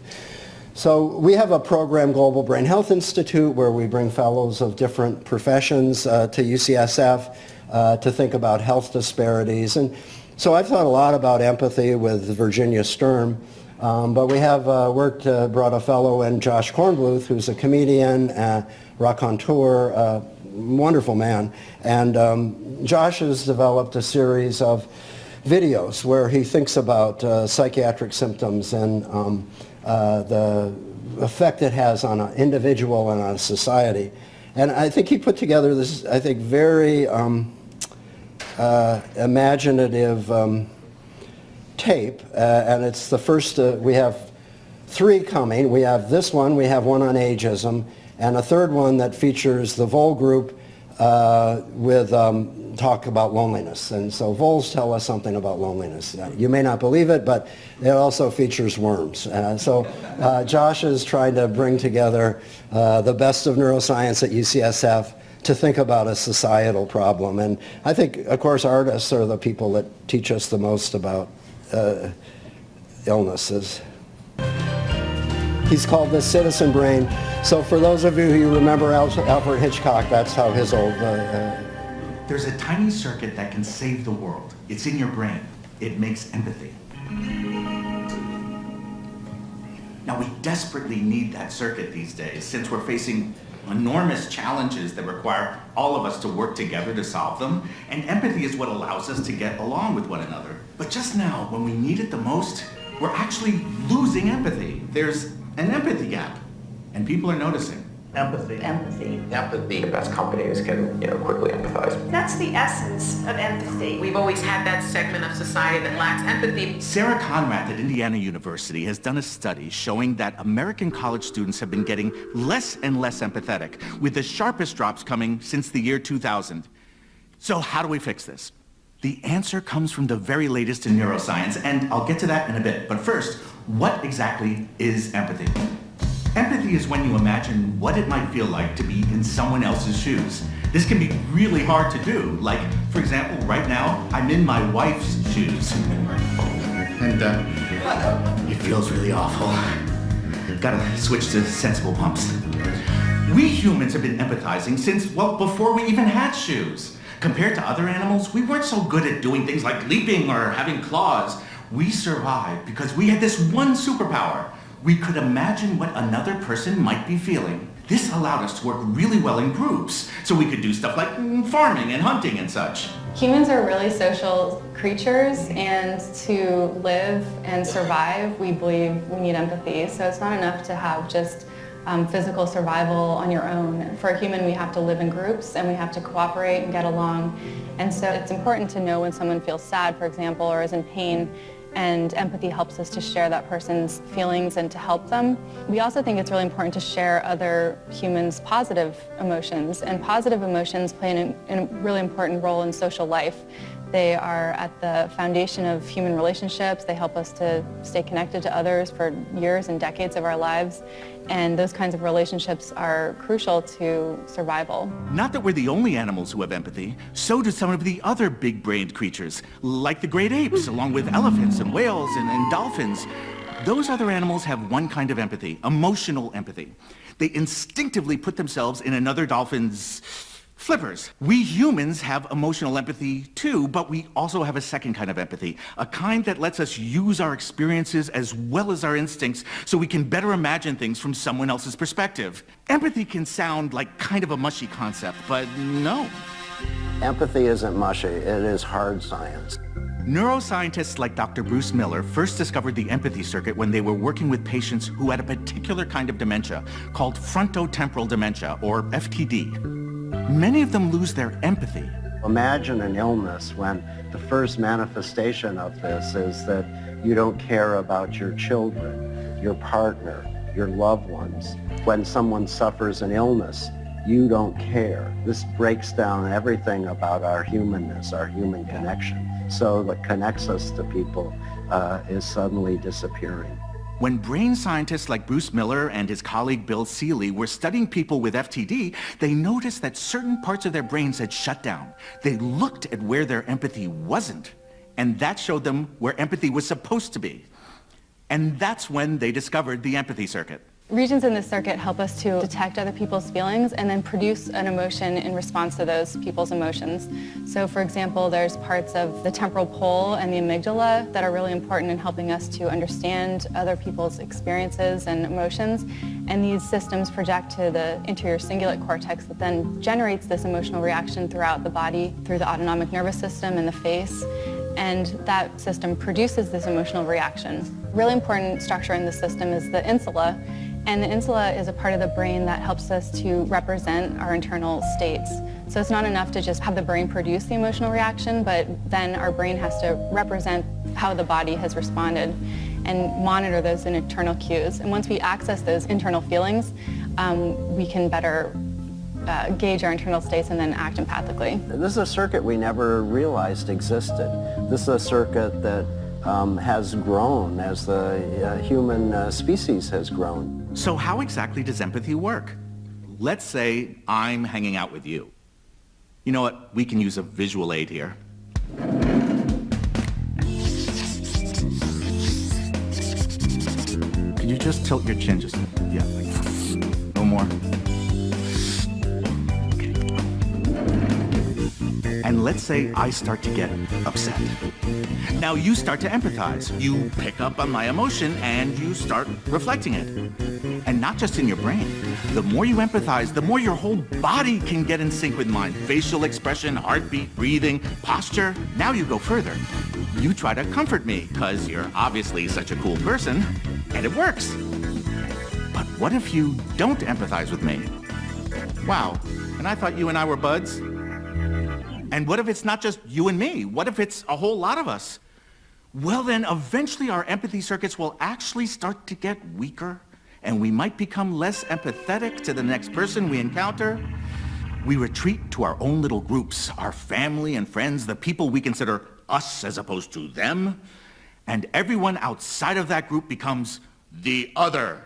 So we have a program, Global Brain Health Institute, where we bring fellows of different professions to UCSF to think about health disparities. And so I've thought a lot about empathy with Virginia Sturm, but we have brought a fellow in, Josh Kornbluth, who's a comedian, raconteur, wonderful man. And Josh has developed a series of videos where he thinks about psychiatric symptoms and the effect it has on an individual and on a society. And I think he put together this, I think, very imaginative tape, and it's the first, we have 3 coming. We have this one, we have one on ageism, and a third one that features the Vol group with talk about loneliness. And so Vols tell us something about loneliness. You may not believe it, but it also features worms. So Josh is trying to bring together the best of neuroscience at UCSF to think about a societal problem. And I think, of course, artists are the people that teach us the most about illnesses. He's called the citizen brain. So for those of you who remember Alfred Hitchcock, that's how his old... There's a tiny circuit that can save the world. It's in your brain. It makes empathy. Now, we desperately need that circuit these days, since we're facing enormous challenges that require all of us to work together to solve them, and empathy is what allows us to get along with one another. But just now, when we need it the most, we're actually losing empathy. There's an empathy gap, and people are noticing. Empathy. Empathy. Empathy. The best companies can, quickly empathize. That's the essence of empathy. We've always had that segment of society that lacks empathy. Sarah Conrath at Indiana University has done a study showing that American college students have been getting less and less empathetic, with the sharpest drops coming since the year 2000. So how do we fix this? The answer comes from the very latest in neuroscience, and I'll get to that in a bit. But first, what exactly is empathy? Empathy is when you imagine what it might feel like to be in someone else's shoes. This can be really hard to do. Like, for example, right now, I'm in my wife's shoes. And it feels really awful. Gotta switch to sensible pumps. We humans have been empathizing since, well, before we even had shoes. Compared to other animals, we weren't so good at doing things like leaping or having claws. We survived because we had this one superpower. We could imagine what another person might be feeling. This allowed us to work really well in groups, so we could do stuff like farming and hunting and such. Humans are really social creatures, and to live and survive, we believe we need empathy. So it's not enough to have just physical survival on your own. For a human, we have to live in groups, and we have to cooperate and get along. And so it's important to know when someone feels sad, for example, or is in pain, and empathy helps us to share that person's feelings and to help them. We also think it's really important to share other humans' positive emotions, and positive emotions play a really important role in social life. They are at the foundation of human relationships. They help us to stay connected to others for years and decades of our lives, and those kinds of relationships are crucial to survival. Not that we're the only animals who have empathy. So do some of the other big-brained creatures, like the great apes, along with elephants and whales and dolphins. Those other animals have one kind of empathy, emotional empathy. They instinctively put themselves in another dolphin's flippers. We humans have emotional empathy too, but we also have a second kind of empathy, a kind that lets us use our experiences as well as our instincts so we can better imagine things from someone else's perspective. Empathy can sound like kind of a mushy concept, but no. Empathy isn't mushy, it is hard science. Neuroscientists like Dr. Bruce Miller first discovered the empathy circuit when they were working with patients who had a particular kind of dementia called frontotemporal dementia, or FTD. Many of them lose their empathy. Imagine an illness when the first manifestation of this is that you don't care about your children, your partner, your loved ones. When someone suffers an illness, you don't care. This breaks down everything about our humanness, our human connection. So what connects us to people is suddenly disappearing. When brain scientists like Bruce Miller and his colleague Bill Seeley were studying people with FTD, they noticed that certain parts of their brains had shut down. They looked at where their empathy wasn't, and that showed them where empathy was supposed to be. And that's when they discovered the empathy circuit. Regions in this circuit help us to detect other people's feelings and then produce an emotion in response to those people's emotions. So for example, there's parts of the temporal pole and the amygdala that are really important in helping us to understand other people's experiences and emotions. And these systems project to the anterior cingulate cortex that then generates this emotional reaction throughout the body, through the autonomic nervous system and the face. And that system produces this emotional reaction. Really important structure in the system is the insula. And the insula is a part of the brain that helps us to represent our internal states. So it's not enough to just have the brain produce the emotional reaction, but then our brain has to represent how the body has responded and monitor those internal cues. And once we access those internal feelings, we can better gauge our internal states and then act empathically. This is a circuit we never realized existed. This is a circuit that has grown as the human species has grown. So how exactly does empathy work? Let's say I'm hanging out with you. You know what? We can use a visual aid here. Could you just tilt your chin just, yeah, like, no more. And let's say I start to get upset. Now you start to empathize. You pick up on my emotion and you start reflecting it. And not just in your brain. The more you empathize, the more your whole body can get in sync with mine. Facial expression, heartbeat, breathing, posture. Now you go further. You try to comfort me because you're obviously such a cool person, and it works. But what if you don't empathize with me? Wow, and I thought you and I were buds? And what if it's not just you and me? What if it's a whole lot of us? Well then, eventually our empathy circuits will actually start to get weaker, and we might become less empathetic to the next person we encounter. We retreat to our own little groups, our family and friends, the people we consider us as opposed to them, and everyone outside of that group becomes the other.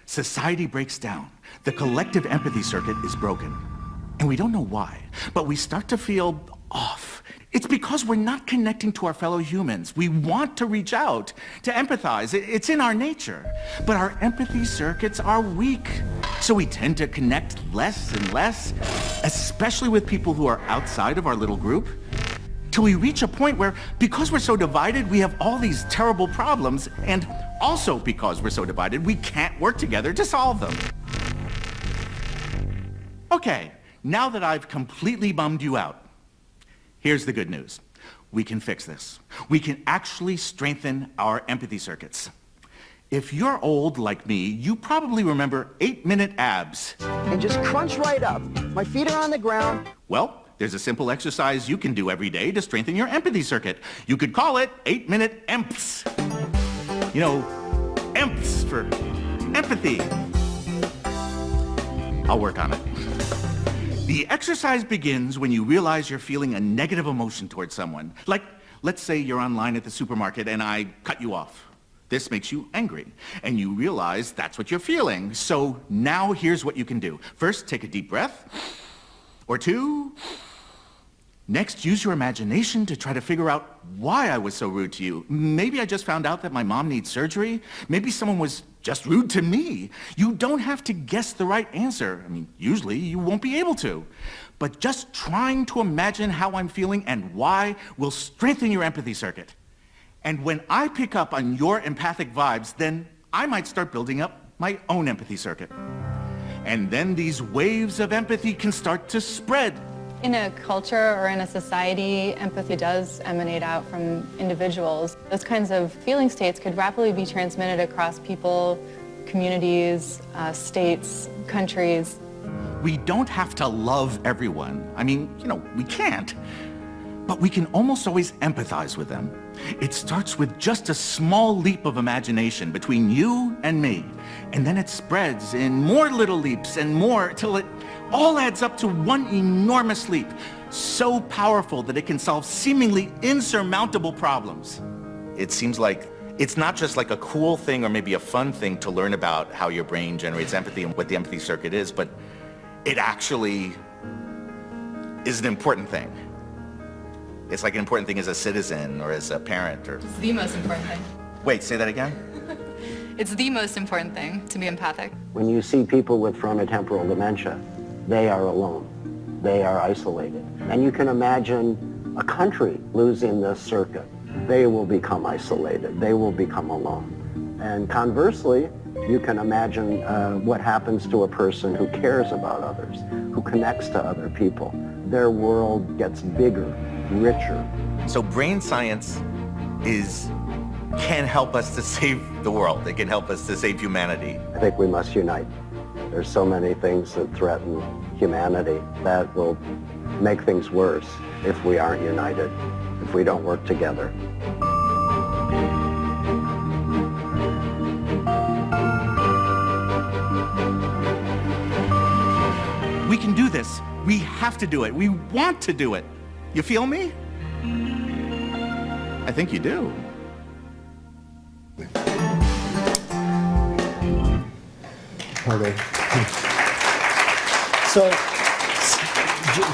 Society breaks down. The collective empathy circuit is broken. And we don't know why, but we start to feel off. It's because we're not connecting to our fellow humans. We want to reach out, to empathize. It's in our nature. But our empathy circuits are weak. So we tend to connect less and less, especially with people who are outside of our little group, till we reach a point where, because we're so divided, we have all these terrible problems, and also because we're so divided, we can't work together to solve them. Okay, now that I've completely bummed you out, here's the good news. We can fix this. We can actually strengthen our empathy circuits. If you're old like me, you probably remember 8-minute abs. And just crunch right up. My feet are on the ground. Well, there's a simple exercise you can do every day to strengthen your empathy circuit. You could call it 8-minute EMPS. You know, EMPS for empathy. I'll work on it. The exercise begins when you realize you're feeling a negative emotion towards someone. Like, let's say you're online at the supermarket and I cut you off. This makes you angry, and you realize that's what you're feeling. So now here's what you can do. First, take a deep breath, or two. Next, use your imagination to try to figure out why I was so rude to you. Maybe I just found out that my mom needs surgery. Maybe someone was just rude to me. You don't have to guess the right answer. I mean, usually you won't be able to. But just trying to imagine how I'm feeling and why will strengthen your empathy circuit. And when I pick up on your empathic vibes, then I might start building up my own empathy circuit. And then these waves of empathy can start to spread. In a culture or in a society, empathy does emanate out from individuals. Those kinds of feeling states could rapidly be transmitted across people, communities, states, countries. We don't have to love everyone. I mean, we can't. But we can almost always empathize with them. It starts with just a small leap of imagination between you and me. And then it spreads in more little leaps and more till it all adds up to one enormous leap, so powerful that it can solve seemingly insurmountable problems. It seems like it's not just like a cool thing or maybe a fun thing to learn about how your brain generates empathy and what the empathy circuit is, but it actually is an important thing. It's like an important thing as a citizen or as a parent or... It's the most important thing. Wait, say that again? It's the most important thing, to be empathic. When you see people with frontotemporal dementia, they are alone. They are isolated. And you can imagine a country losing this circuit. They will become isolated. They will become alone. And conversely, you can imagine what happens to a person who cares about others, who connects to other people. Their world gets bigger, richer. So brain science can help us to save the world. It can help us to save humanity. I think we must unite. There's so many things that threaten humanity that will make things worse if we aren't united, if we don't work together. We can do this. We have to do it. We want to do it. You feel me? I think you do. Okay. So,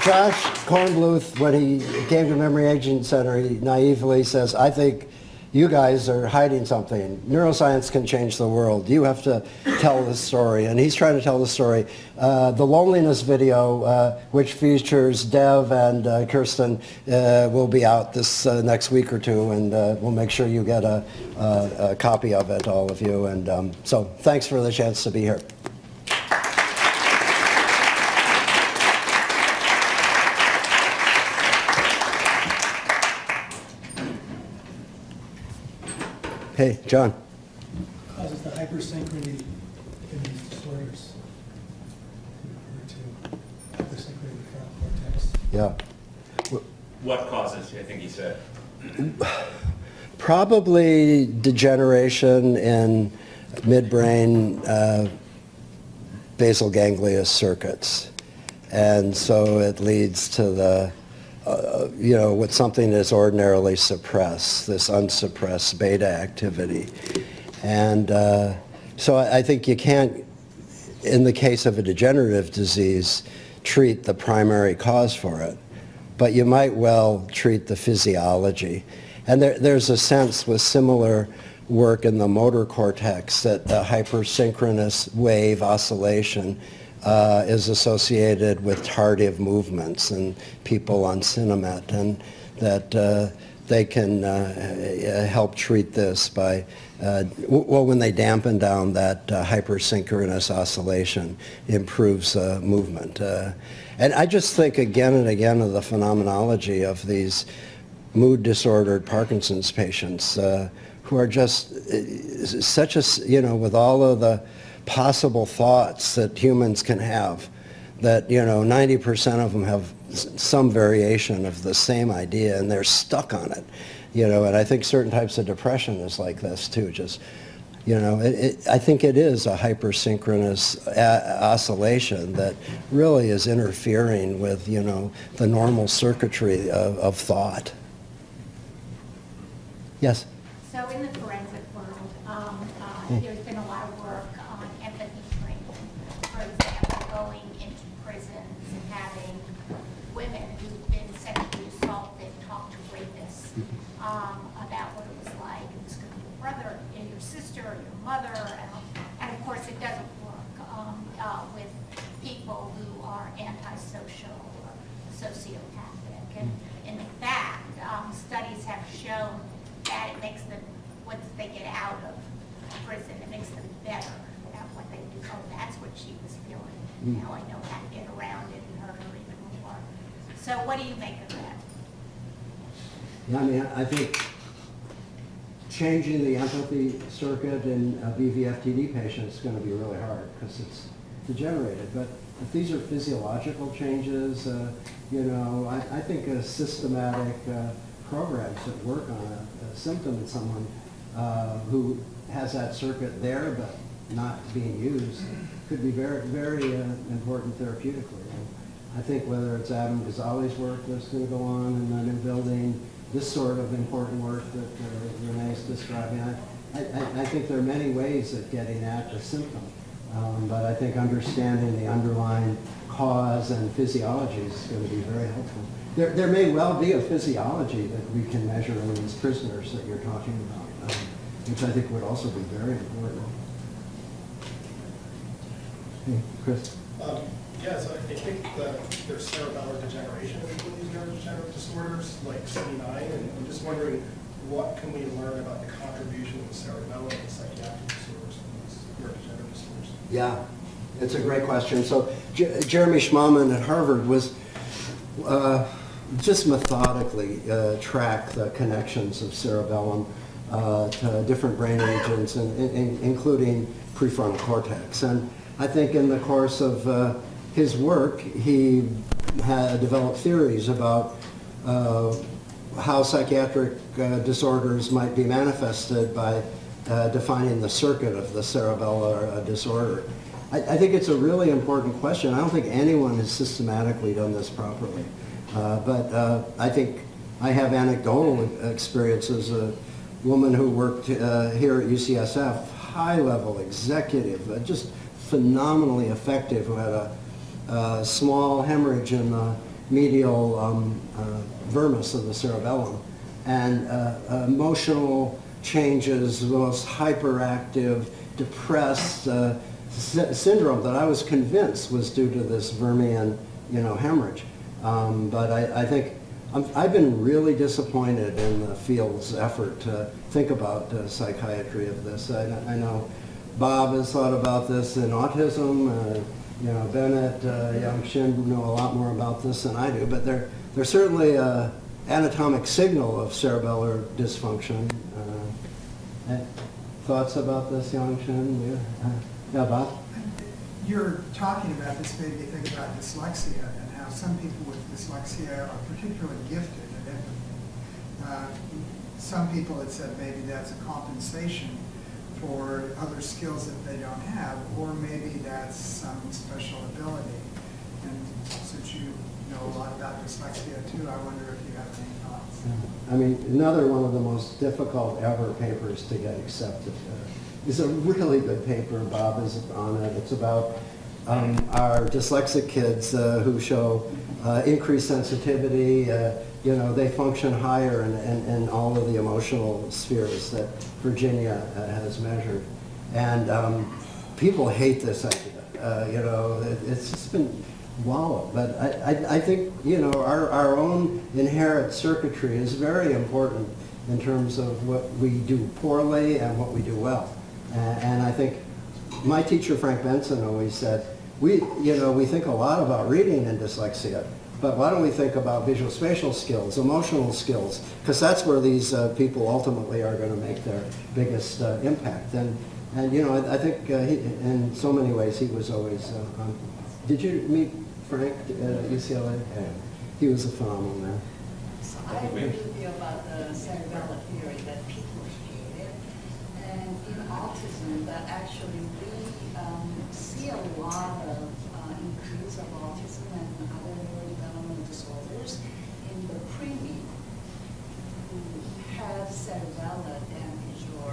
Josh Kornbluth, when he came to Memory Aging Center, he naively says, I think you guys are hiding something. Neuroscience can change the world. You have to tell this story. And he's trying to tell the story. The loneliness video, which features Dev and Kirsten, will be out this next week or two, and we'll make sure you get a copy of it, all of you. And so thanks for the chance to be here. Hey, John. Causes the hypersynchrony in these disorders. To hypersynchrony in the frontal cortex. Yeah. What causes, I think he said? Probably degeneration in midbrain basal ganglia circuits. And so it leads to the what something is ordinarily suppressed, this unsuppressed beta activity. And So I think you can't, in the case of a degenerative disease, treat the primary cause for it, but you might well treat the physiology. And there's a sense with similar work in the motor cortex that the hypersynchronous wave oscillation is associated with tardive movements in people on Cinemet, and that they can help treat this by, well, when they dampen down that hypersynchronous oscillation, improves movement. And I just think again and again of the phenomenology of these mood-disordered Parkinson's patients who are just such a, with all of the possible thoughts that humans can have, that 90% of them have some variation of the same idea and they're stuck on it, and I think certain types of depression is like this too. Just I think it is a hypersynchronous oscillation that really is interfering with the normal circuitry of thought. Yes. So in the forensic world, there's been a lot of work on empathy training. For example, going into prisons and having women who've been sexually assaulted talk to rapists about what it was like. It was going to be your brother and your sister or your mother. And of course, it doesn't work with people who are antisocial or sociopathic. And in fact, studies have shown that it makes them, once they get out of prison, it makes them better at what they do. Oh, that's what she was feeling. Now I know how to get around it and hurt her even more. So what do you make of that? I mean, I think changing the empathy circuit in BVFTD patients is going to be really hard because it's degenerated. But if these are physiological changes, I think a systematic programs that work on a symptom in someone who has that circuit there but not being used could be very, very important therapeutically. And I think whether it's Adam Ghazali's work that's going to go on in the new building, this sort of important work that Renee's describing, I think there are many ways of getting at the symptom. But I think understanding the underlying cause and physiology is going to be very helpful. There may well be a physiology that we can measure in these prisoners that you're talking about, which I think would also be very important. Hey, Chris? Yes, I think that there's cerebellar degeneration in these neurodegenerative disorders, like C9, and I'm just wondering, what can we learn about the contribution of the cerebellum in psychiatric disorders and these neurodegenerative disorders? Yeah, it's a great question. So Jeremy Schmallman at Harvard was just methodically track the connections of cerebellum to different brain regions, including prefrontal cortex. And I think in the course of his work, he had developed theories about how psychiatric disorders might be manifested by defining the circuit of the cerebellar disorder. I think it's a really important question. I don't think anyone has systematically done this properly. But I think I have anecdotal experiences. A woman who worked here at UCSF, high-level executive, just phenomenally effective, who had a small hemorrhage in the medial vermis of the cerebellum, and emotional changes, the most hyperactive, depressed syndrome that I was convinced was due to this vermian, hemorrhage. But I think I've been really disappointed in the field's effort to think about psychiatry of this. I know Bob has thought about this in autism. Bennett, Young Shin know a lot more about this than I do. But there's certainly an anatomic signal of cerebellar dysfunction. Thoughts about this, Young Shin? Yeah, Bob? You're talking about this made me think about dyslexia and how some people with dyslexia are particularly gifted at empathy. Some people had said maybe that's a compensation for other skills that they don't have, or maybe that's some special ability. And since you know a lot about dyslexia too, I wonder if you have any thoughts. I mean, another one of the most difficult ever papers to get accepted. is a really good paper. Bob is on it. It's about our dyslexic kids who show increased sensitivity. They function higher in all of the emotional spheres that Virginia has measured. And people hate this idea. It's just been wallowed. But I think, our own inherent circuitry is very important in terms of what we do poorly and what we do well. And I think my teacher, Frank Benson, always said, we think a lot about reading in dyslexia, but why don't we think about visual spatial skills, emotional skills, because that's where these people ultimately are going to make their biggest impact. And I think in so many ways he was always did you meet Frank at UCLA? Yeah. He was a phenomenal man. So I agree with you about the cerebellar theory that people hate it. And in autism, that actually we see a lot of increase of autism and other neurodevelopmental disorders in the preemie who have cerebellar damage or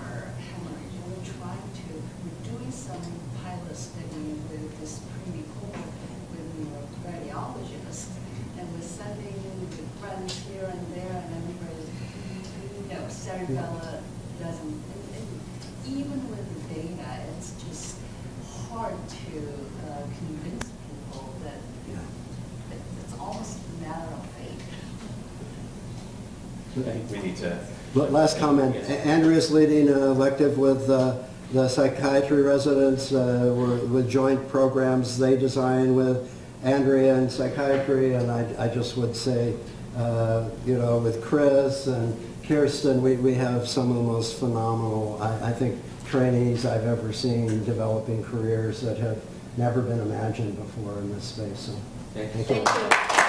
hemorrhage. And we're doing some pilot study with this preemie cohort with radiologists, and we're sending with friends here and there, and everybody, cerebellar doesn't, and even with the data, it's just hard to convince people that it's almost a matter of fate. I think we need to... Last comment. Andrea's leading an elective with the psychiatry residents with joint programs they design with Andrea and psychiatry, and I just would say, with Chris and Kirsten, we have some of the most phenomenal, I think, trainees I've ever seen developing careers that have never been imagined before in this space. So, thank you. Thank you.